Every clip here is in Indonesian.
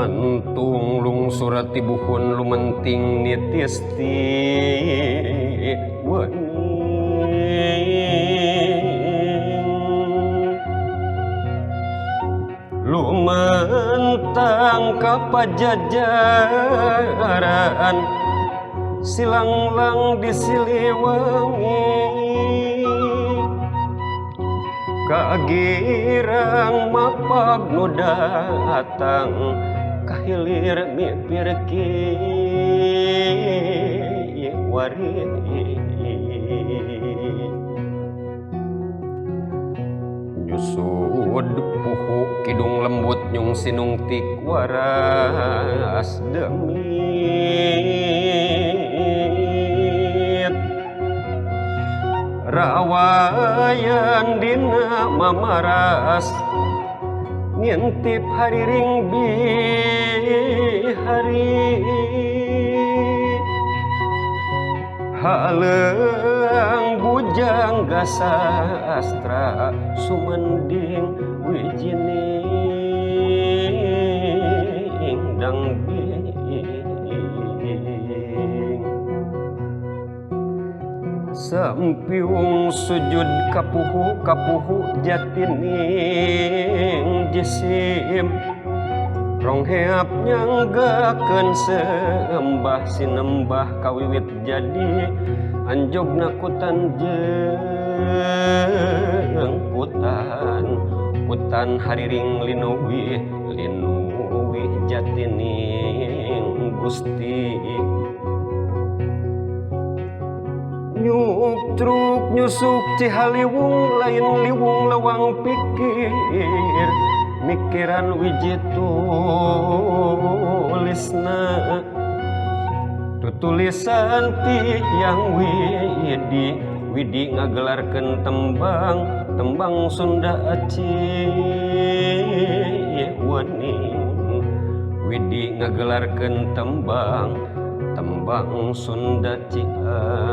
Lumantung lungsur tibuhun lumenting nitis ti lumentang ka pajajaran silanglang di Siliwangi kagirang mapag nu datang kahilir mipir kiwari nyusud puhu kidung lembut nyung sinung tik waras demit rawayan dina mamaras ngintip hariring bihari haleng bujang gasastra sumending wijining dang bing sampiung sujud kapuhu jatining jisim rong heap nyanggakeun sembah sinembah kawiwit jadi anjogna kutan jeung putan hariring linuwi jatining Gusti nyuk truk nyusuk cihaliwung lain liwung lawang pikir mikiran wiji tulisna tutulisan tiyang widi ngagelarkeun tembang Sunda Ciwani widi ngagelarkeun tembang Sunda Cianjuran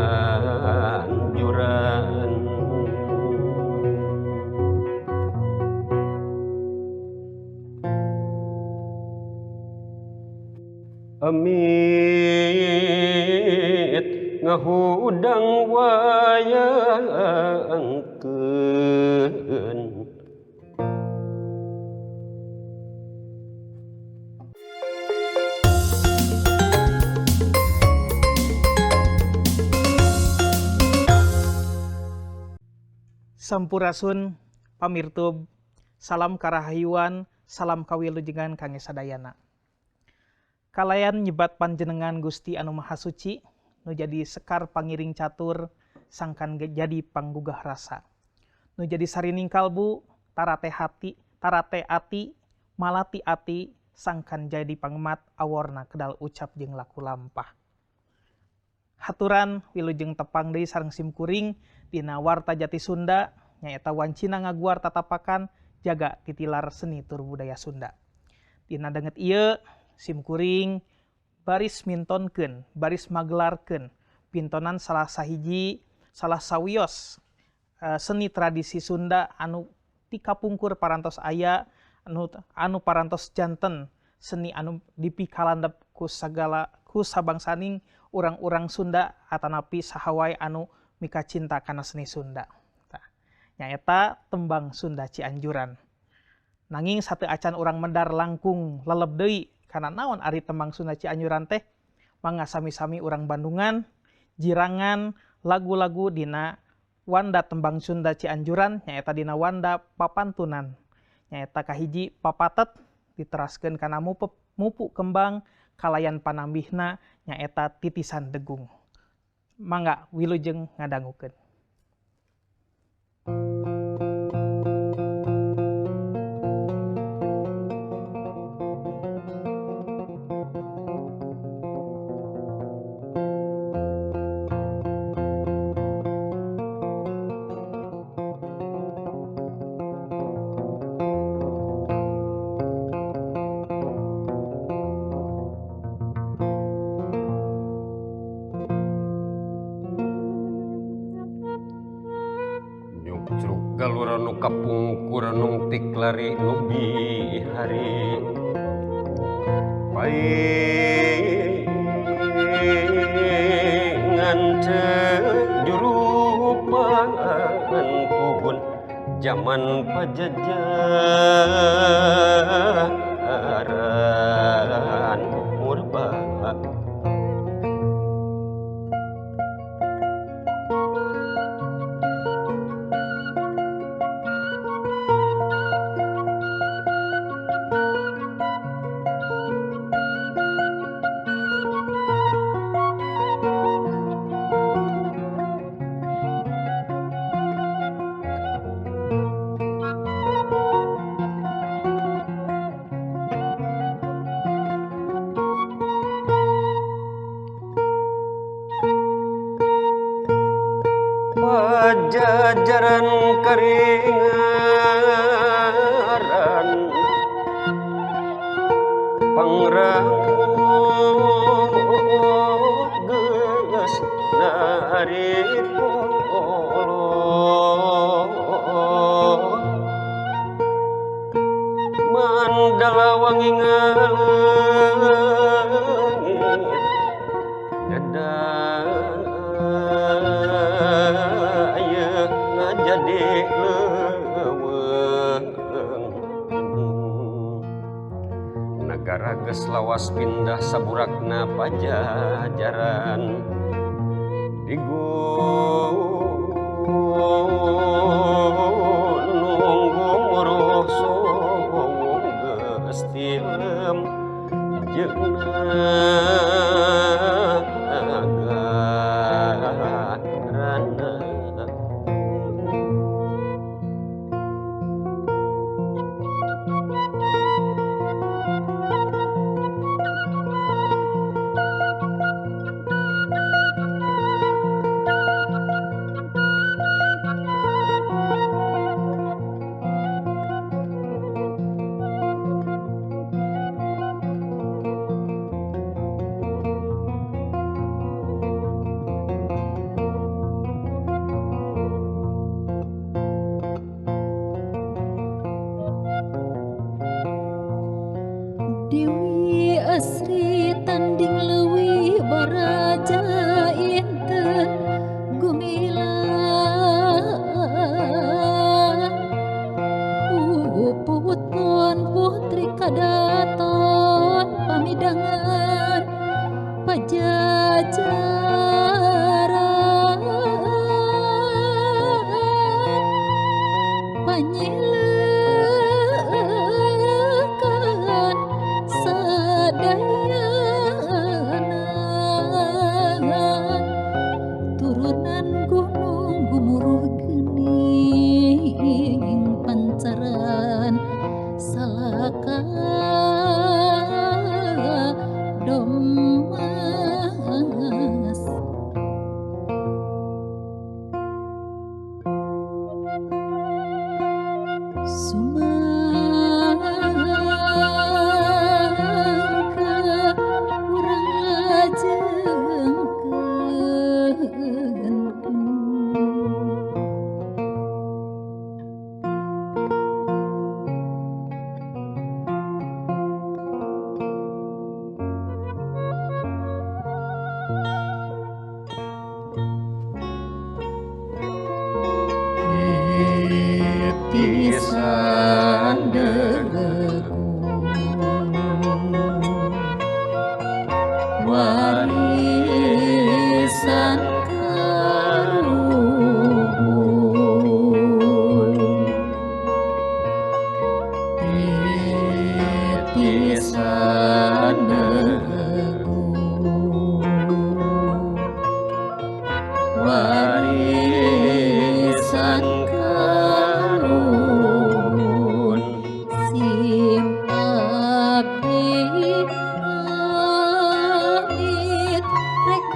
amit ngahudang wayangkeun Sampurasun pamirtub salam karahayuan salam kawilujengan kangge sadayana kalayan nyebat panjenengan Gusti anu Maha Suci nu jadi sekar pangiring catur sangkan jadi panggugah rasa nu jadi sarining kalbu tarate ati malati ati sangkan jadi pangemat aworna kedal ucap jeung laku lampah haturan wilujeng tepang deui sareng simkuring dina warta jati Sunda nyaeta wancina ngaguar tatapakan jaga titilar seni tur budaya Sunda dina denget ieu simkuring baris mintonkeun baris magelarkeun pintonan salah sawios seni tradisi Sunda anu tikapungkur parantos aya anu parantos janten seni anu dipikalandep ku sabangsaning urang-urang Sunda atanapi sahawai anu mika cinta kana seni Sunda nyaeta tembang Sunda Cianjuran nanging sateu acan urang medar langkung leleb deui kana naon ari tembang Sunda Cianjuran teh mangga sami-sami urang Bandungan jirangan lagu-lagu dina wanda tembang Sunda Cianjuran nyaeta dina wanda papantunan nyaeta kahiji papatet diteraskeun kana mupu kembang kalayan panambihna nyaeta titisan degung mangga wilujeng ngadangukeun galura nu kapungkur nung tiklari nu bihari paingan juru pantuhun zaman pajajaran murba. Pajajaran karingaran pangrango geus narikolo mandala wangi ngaleungit jadi leuweung nagara geus lawas pindah saburakna pajajaran di gunung Gumorosowong geus tilem jeung nagarana. Dewi Asri tanding leuwih baraja inten gumilang puputon putri kadaton pamidangan pajajaran panyilekan sadayana turunan gunung gumuruh geuning pancaran salaka domas sumangka urang lajengkeun Pisan warisan karuhun titisan warisan karun sim abdi amit rek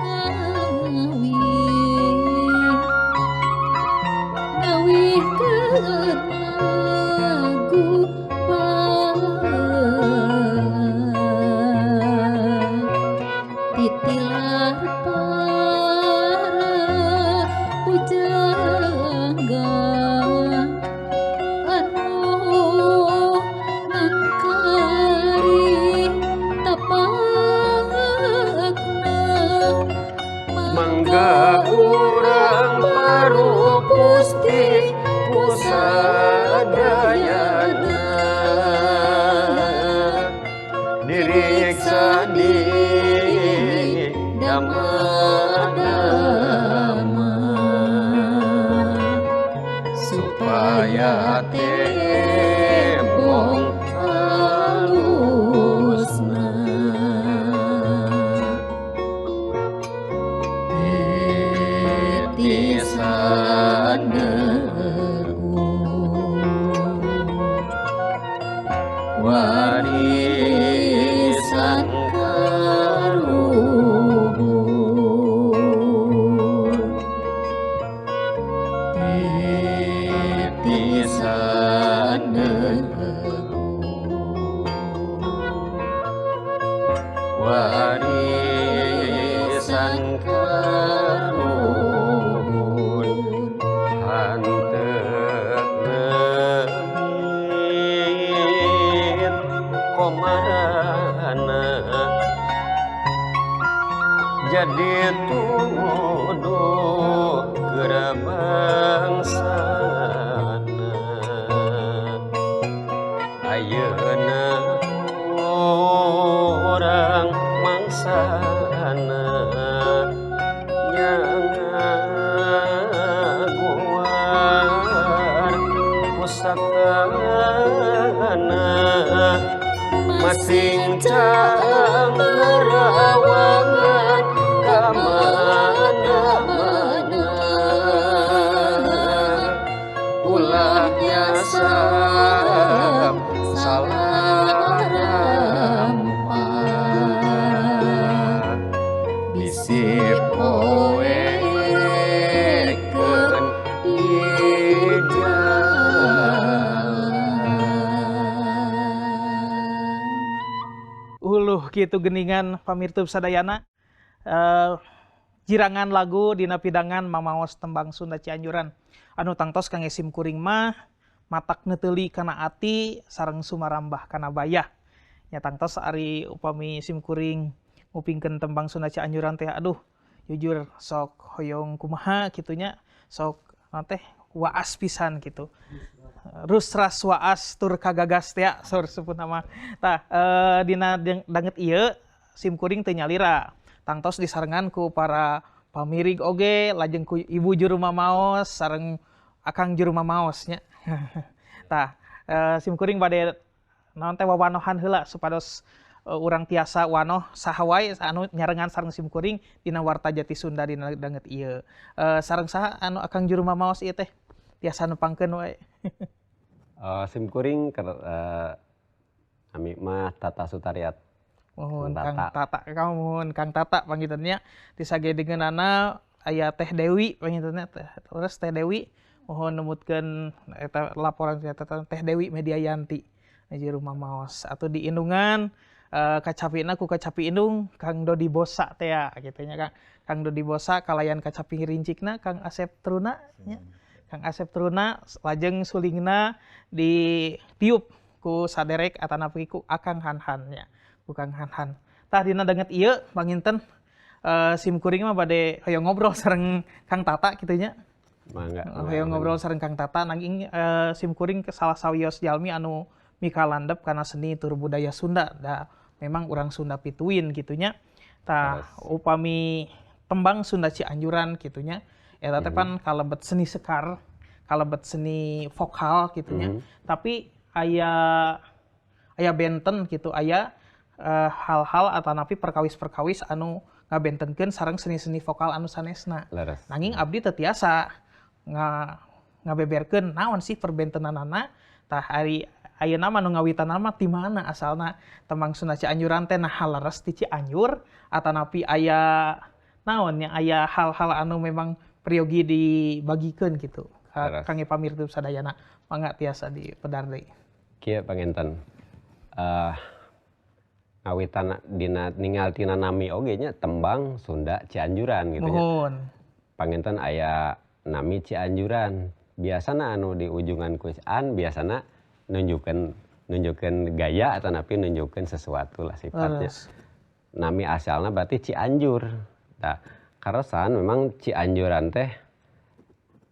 ngawihkeun lagu titilah para pujangga anu ngangkari tapa kusadayana diriksa di dama-dama supaya tembong halusna titisan warisan kaluhur titisan warisan kaluhur hanteu leungit komarana jadi tuduh gerabangsana ayeuna orang mangsana nyangaguar pusakana masing camarawangan kamana-mana ulah biasa salah rampah bisi poekeun di gitu geningan pamirtup sadayana jirangan lagu dina pidangan mamaos tembang Sunda Cianjuran anu tangtos kangge simkuring mah matak neteuli kana ati sareng sumarambah kana bayah nya tangtos ari upami simkuring ngupingkeun tembang Sunda Cianjuran teh aduh jujur sok hoyong kumaha kitunya sok teh waas pisan gitu rusras waas tur kagagas teh saur sepun nama tah dina danget ieu simkuring teu nyalira tangtos disarengan ku para pamirig oge lajeng ku ibu juru mamaos sareng akang juru mamaos nya tah simkuring bade naon teh wawanohan heula supados urang tiasa wanoh saha wae anu nyarengan sareng simkuring dina warta jati Sunda dina danget ieu sareng saha anu akang juru mamaos ieu teh tiasa nepangkeun wae. Simkuring ami mah Tata Sutariat. Mohon Kang Tata, kamu Kang Tata panggitannya disagedengeunana aya Teh Dewi panggitannya terus Teh Dewi mohon nemutkeun eta laporan Teh Dewi Mediayanti juru mamaos atuh di indungan kacapina ku kacapi indung Kang Dodi Bosa teh kitu nya Kang Dodi Bosa kalayan kacapi rincikna Kang Asep Truna nya. Kang Asep Truna lajeng sulingna ditiup ku saderek atanapi ku Akang Hanhan nya ku Kang Hanhan tah dina danget ieu panginten simkuring mah bade hoyong ngobrol sareng Kang Tata kitu nya mangga hoyong ngobrol sareng Kang Tata nanging simkuring salah sawios jalmi anu mikalandep kana seni tur budaya Sunda da memang urang Sunda pituin kitu nya tah upami tembang Sunda Cianjuran kitu nya eta teh pan kalebet seni sekar, kalebet seni vokal gitunya. Tapi aya benten gitu, aya hal-hal atanapi perkawis-perkawis anu ngabentenkeun sareng seni-seni vokal anu sanesna. Nanging abdi teu tiasa ngabeberkeun naon sih perbentenanana tah ari ayeuna mah nu ngawitanana mah ti mana asalna tembang Sunda Cianjuran teh nah leres ti Cianjur atanapi aya naon nya aya hal-hal anu memang priogi dibagikeun gitu. Kangge pamirtup sadayana mangga tiasa dipedar deui. Kieu panginten. Ngawitan dina ningal tina nami oge nya tembang Sunda Cianjuran gitu nya. Mohon. Panginten aya nami Cianjuran. Biasana anu di ujungan kuisan biasana nunjukeun gaya atanapi nunjukeun sesuatu lah sifatnya. Nami asalna berarti Cianjur. Nah, karosan memang Cianjuran teh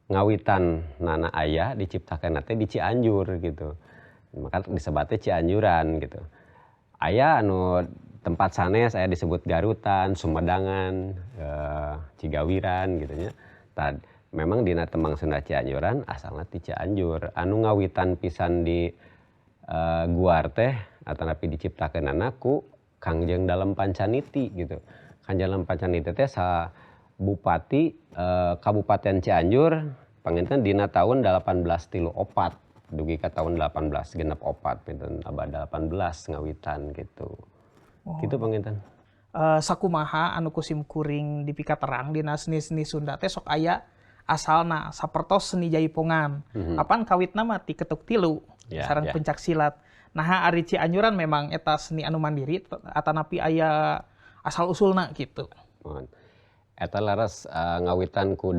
ngawitan nana aya diciptakeun teh di Cianjur gitu. Maka disebutnya Cianjuran gitu. Aya anu tempat sanes aya disebut Garutan, Sumedangan, Cigawiran gitu nya. Memang dina tembang Sunda Cianjuran asalna ti Cianjur. Anu ngawitan pisan di guar teh atanapi diciptakeunana ku Kangjeng Dalem Pancaniti gitu. Kangjeng Dalem Pancaniti teh sa Bupati Kabupaten Cianjur panginten dina tahun 1834 dugi ka tahun 18 genep 4 pinten abad 18 ngawitan gitu. Gitu panginten. Sakumaha anu kusim kuring dipika terang dina seni-seni Sunda teh sok aya asalna sapertos seni jaipongan. Apan kawitna mah ti ketuk tilu sareng pencak silat. Nah ari Cianjuran memang eta seni anu mandiri atanapi aya asal usulna gitu. Eta laras ngawitan ku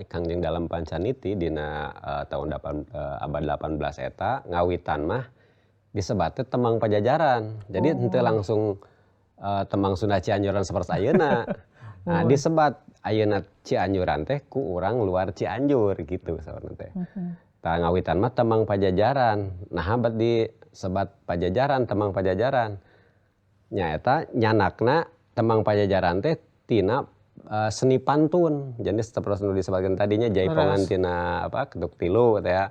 Kangjeng Dalem Pancaniti dina tahun abad 18 eta ngawitan mah disebutnya Temang Pajajaran. Jadi henteu langsung Temang Sunda Cianjuran sapertos ayeuna. Nah, disebat ayeuna Cianjuran teh ku urang luar Cianjur gitu saurna teh. Tah ngawitan mah Temang Pajajaran. Nah, abad disebat Pajajaran, Temang Pajajaran. Nya eta nyanakna Temang Pajajaran teh tina seni pantun. Jadi seperti nu disebutkan tadinya jaipongan tina apa ketuk tilu teh ya.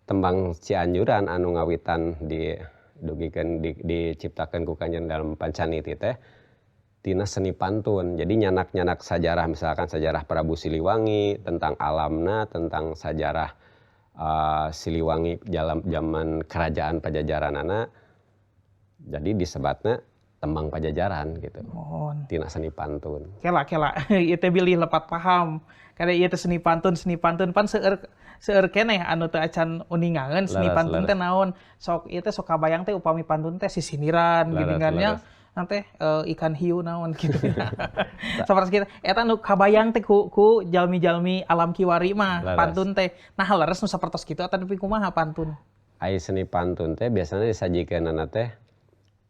Tembang Cianjuran anu ngawitan diciptakeun ku Kangjeng Dalem Pancaniti teh tina seni pantun. Jadi nyanak-nyanak sajarah misalkan sajarah Prabu Siliwangi tentang alamna, tentang sajarah Siliwangi zaman kerajaan Pajajaranana. Jadi disebutna Tembang Pajajaran gitu. Tina seni pantun. Kela ieu teh bilih lepat paham. Kada ieu teh seni pantun pan seueur keneh anu teu acan uningangeun seni pantun teh naon. Sok ieu teh sok kabayang teh upami pantun teh sisiniran geuningannya teh ikan hiu naon gitu. Sapertos kitu eta nu kabayang teh ku jalmi-jalmi alam kiwari mah pantun teh. Nah leres nu sapertos kitu atapi kumaha pantun? Ai seni pantun teh biasana disajikeunana teh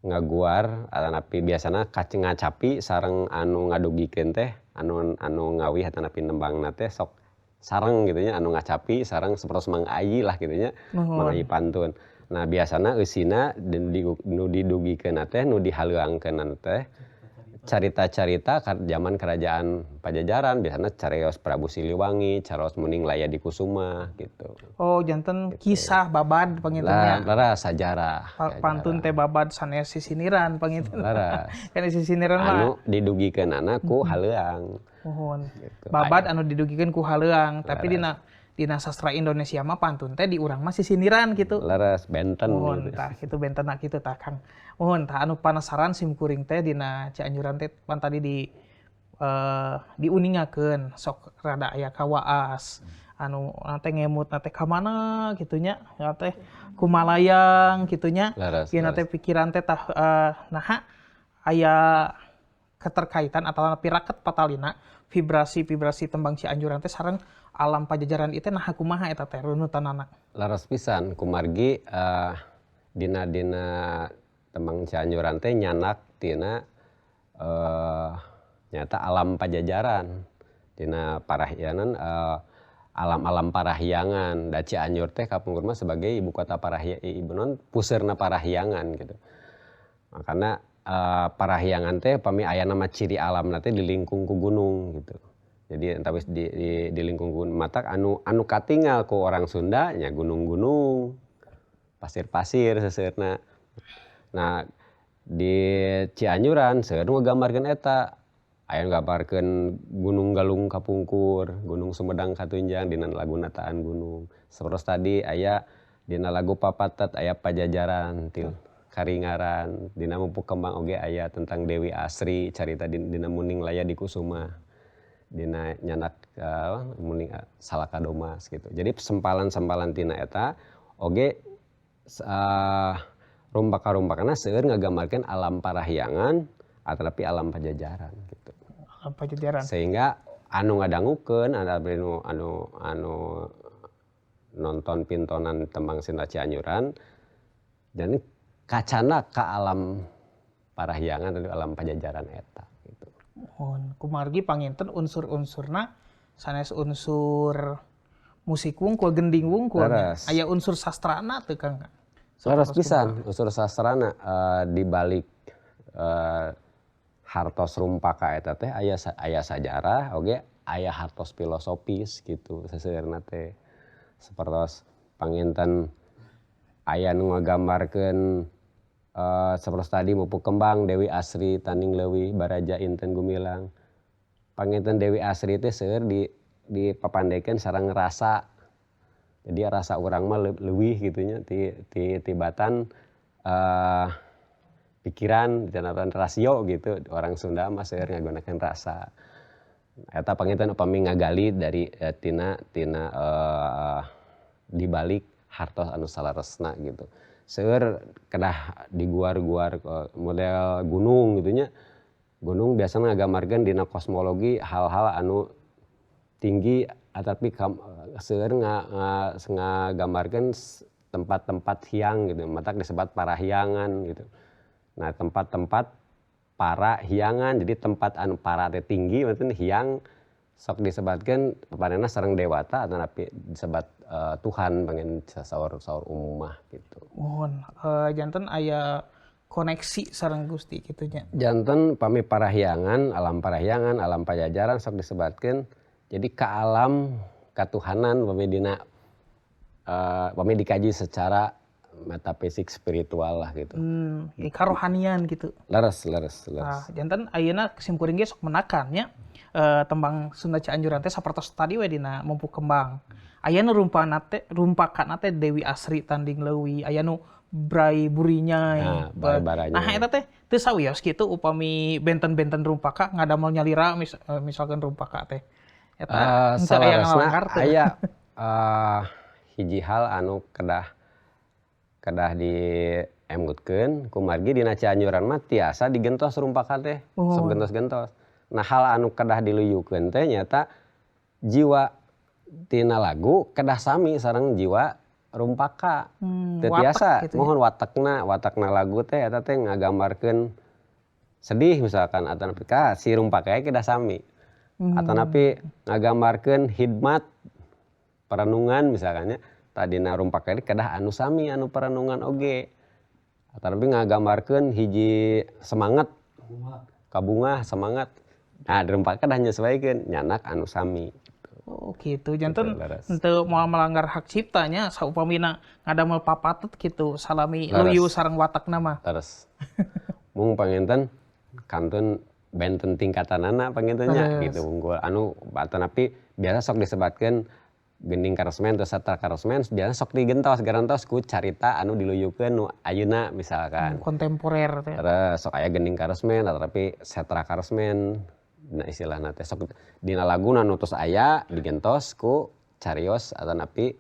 ngaguar atanapi biasana ngacapi sareng anu ngadugikeun teh anu ngawih atanapi nembangna teh sok sareng gitu nya anu ngacapi sareng sapertos Mang Ayi lah gitu nya Mang Ayi pantun. Nah biasana eusina nu didugikeun teh nu dihaleuangkeun teh carita-carita zaman kerajaan Pajajaran biasana carios Prabu Siliwangi, carios Muning Laya di Kusuma gitu. Oh janten gitu. Kisah babad pangintennya. Lara sajarah. Pantun teh babad sanes sisiniran panginten. Lara. Kan sisiniran mah anu didugikeunana ku haleuang. Gitu. Babad anu didugikeun ku haleuang, tapi dina sastra Indonesia mah pantun teh di urang mah sisiniran gitu. Laras benten gitu. Tah kitu bentena kitu tah Kang. Mohon tah anu panasaran sim kuring teh dina Cianjuran teh pan tadi diuningakeun sok rada aya kawaas. Anu teh ngemut teh ka mana kitu nya teh kumalayang kitu nya. Ieu teh pikiran teh tah naha aya keterkaitan atau piraket patalina vibrasi tembang Cianjuran teh sareng alam Pajajaran itu nah kumaha eta teh runutanana. Laras pisan kumargi dina tembang Cianjuran teh nyanak tina nyata alam Pajajaran dina parahyangan alam-alam parahyangan da Cianjur teh kapungkur mah sebagai ibu kota puseurna parahyangan gitu. Makana parahyangan teh pami aya nama ciri alamna teh dilingkung ku gunung gitu. Jadi entawis di lingkung gunung matak anu katingal ku orang Sunda nya gunung-gunung, pasir-pasir seuseurna. Nah di Cianjuran seueur nu nggambarkeun eta. Aya nggambarkeun Gunung Galung kapungkur, Gunung Sumedang katunjang dina laguna Taan Gunung. Sapertos tadi aya dina lagu Papatet aya Pajajaran til Karingaran, dina Mupuk Kembang oge aya tentang Dewi Asri, carita dina Muning Laya di Kusuma. Dina nyanak Muning Salaka Domas gitu. Jadi sempalan-sempalan tina eta oge rumpaka-rumpakana seueur ngagambarkeun alam parahyangan atapi alam Pajajaran gitu. Alam Pajajaran. Sehingga anu ngadangukeun anu nonton pintonan tembang Sunda Cianjuran jadi kacana ka alam parahyangan atau alam Pajajaran eta gitu. Kumargi panginten unsur-unsurna sanes unsur musik wungkul gending wungkul Leres. aya unsur sastrana teu Kang. Leres pisan unsur sastrana di balik hartos rumpaka eta teh aya sajarah oge aya hartos filosofis gitu saseurna teh. Sapertos panginten aya nu ngagambarkeun sapertos tadi Mupu Kembang Dewi Asri Tanding Leuwih Baraja Inten Gumilang. Panginten Dewi Asri teh seueur di papandekeun sareng rasa. Jadi rasa urang mah leuwih gitunya tibatan pikiran ditanapan rasio gitu. Orang Sunda mah seueur ngagunakeun rasa. Eta panginten upami ngagali dari tina dibalik hartos anu salaresna gitu. Seueur kedah di guar-guar model gunung gitunya. Gunung biasanya ngagambarkeun dina kosmologi hal-hal anu tinggi tapi seueur ngagambarkeun tempat-tempat hiang gitu. Matak disebut parahyangan gitu. Nah, tempat-tempat para hiangan jadi tempat anu para teh tinggi maksudnya hiang sok disebutkeun papanena sareng dewata tapi disebut Tuhan pengen saur umumah gitu. Mohon janten aya koneksi sareng Gusti kitu nya. Janten pami parahyangan, alam pajajaran sok disebutkeun jadi ka alam katuhanan pami dikaji secara metafisik spiritual lah gitu. Karohanian gitu. Leres. Nah, janten ayeuna simkuring ge sok menakan nya tembang Sunda Cianjuran teh sapertos tadi we dina Mupu Kembang. Aya nu rumpakana teh Dewi Asri Tanding Leuwih, aya nu Brai Burinyai. Nah, eta teh teu sawios kitu upami benten-benten rumpaka ngadamel nyalira misalkan rumpaka teh. Eta henteu aya ngalanggar teh. Aya hiji hal anu kedah di emgutkeun kumargi dina Cianjuran mah tiasa digentos rumpaka teh. Sok gentos-gentos. Nah, hal anu kedah diluyukeun teh nyata jiwa tina lagu kedah sami sareng jiwa rumpaka. Teu tiasa gitu, mohon watakna lagu teh eta teh ngagambarkeun sedih misalkan atanapi si rumpaka kedah sami. Atanapi ngagambarkeun hidmat perenungan misalkannya tadina rumpaka kedah anu sami anu perenungan oge. Atanapi ngagambarkeun hiji semangat kabunga semangat. Nah, di rumpaka kedah nyesuaikeun nyanak anu sami. Oh gitu, janten henteu moal melanggar hak ciptanya saupamina ngadamel papatut gitu salami luyu sareng watakna mah. Terus mung panginten kantun benten tingkatanana pangintennya gitu unggul anu atanapi biasa sok disebutkeun gending karesmen atau satra karesmen biasa sok digentos garantos ku carita anu diluyukeun nu ayeuna misalkan kontemporer teh. Terus sok aya gending karesmen tapi satra karesmen. Nah, istilahna teh sok dina laguna nu tos aya digentos ku carios atanapi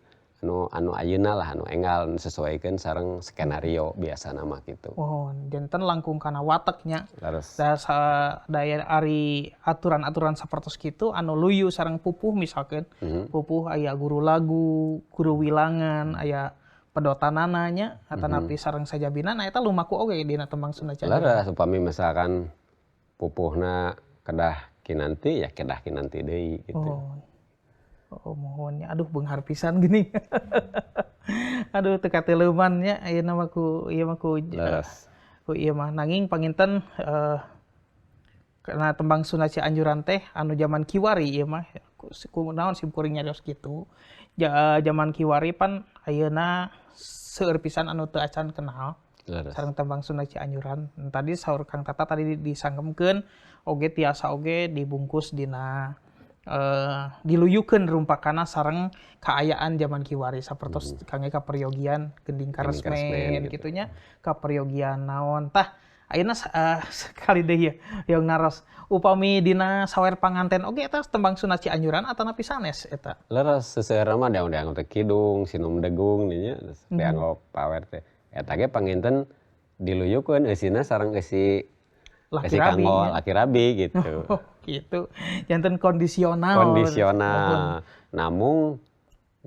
anu ayeuna lah anu enggal disesuaikeun sareng skenario biasa nama gitu. Oh, janten langkung kana wateknya. Terus daya ari aturan-aturan sapertos kitu anu luyu sareng pupuh misalkeun. Pupuh aya guru lagu, guru wilangan, aya pedotanana nya atanapi sareng sajabina nah eta lumaku oge dina tembang Sunda Cianjuran. Leres upami misalkan pupuhna kedah kinanti ya kedah kinanti deui gitu. Oh mohonnya aduh beunghar pisan gini. Aduh teu kateleuman nya ayeuna mah ku ieu mah ku ieu mah nanging panginten karena tembang Sunda Cianjuran teh anu zaman kiwari ieu mah ku naon simkuring nyarios kitu. Zaman kiwari pan ayeuna seueur pisan anu teu acan kenal. Sareng tembang Sunda Cianjuran. Tadi saur Kang Tata tadi disanggemkeun oge tiasa oge dibungkus dina diluyukeun rumpakana sareng kaayaan zaman kiwari sapertos kangge kaperyogian gending karesmen gitu nya kaperyogian naon tah ayeuna sekali deui ya yang naros upami dina sawer panganten oge eta tembang Sunda Cianjuran atanapi sanes eta. Leres seseueurna mah daung-daung teh kidung sinum degung nya dianggap pawer teh. Eta ge panginten diluyukeun eusina sareng eusi laki rabi gitu. Oh, gitu. Janten kondisional. Namung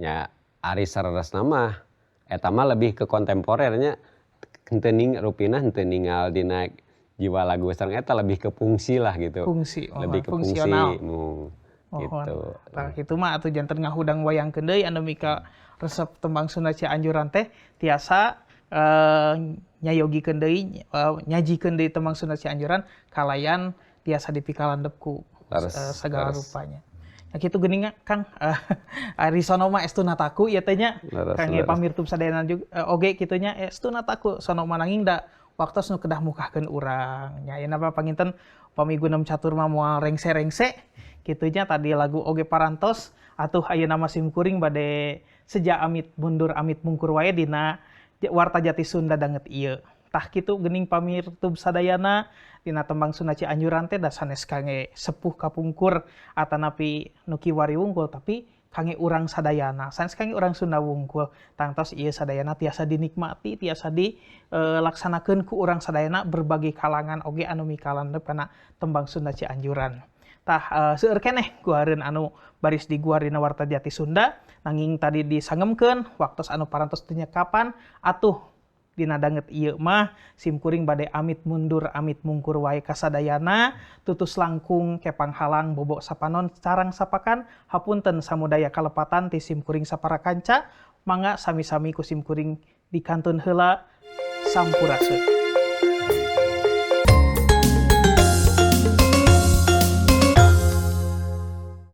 nya ari sareresna mah eta mah lebih ke kontemporernya henteu rupina henteu ninggal dina jiwa lagu sareng eta lebih ke fungsi lah gitu. Fungsi. Lebih ke fungsi. gitu. Tah kitu mah atuh janten ngahudang wayangkeun deui anu mika resep tembang Sunda Cianjuran teh tiasa nyayogikeun deui nyajikeun deui tembang Sunda Cianjuran kalayan tiasa dipikalandep ku segala rupanya. Ya kitu geuning Kang ari sono mah estuna taku ieu teh nya Kang ge pamirtub sadayana juga oge kitu nya estuna taku sono mananging da waktos nu kedah mukahkeun urang nya ayeuna mah panginten upami gunem catur mah moal rengse-rengse kitu nya tadi lagu oge parantos atuh ayeuna mah simkuring bade sejak amit mundur amit mungkur wae dina warta jati Sunda danget ieu. Tah kitu geuning pamirtub sadayana dina tembang Sunda Cianjuran teh da sanes kangge sepuh kapungkur atanapi nu kiwari wungkul tapi kangge urang sadayana sanes kangge urang Sunda wungkul tangtos ieu sadayana tiasa dinikmati tiasa dilaksanakeun ku urang sadayana berbagai kalangan oge anu mikalandep kana tembang Sunda Cianjuran. Tah seueur keneh guareun anu baris diguar dina warta jati Sunda nanging tadi disangemkeun waktos anu parantos teu kapan atuh dina danget ieu mah simkuring bade amit mundur amit mungkur wae kasadayana tutus langkung kepang halang bobo sapanon carang sapakan hapunten samudaya kalepatan ti simkuring sapara kanca mangga sami-sami ku simkuring dikantun heula sampurasun.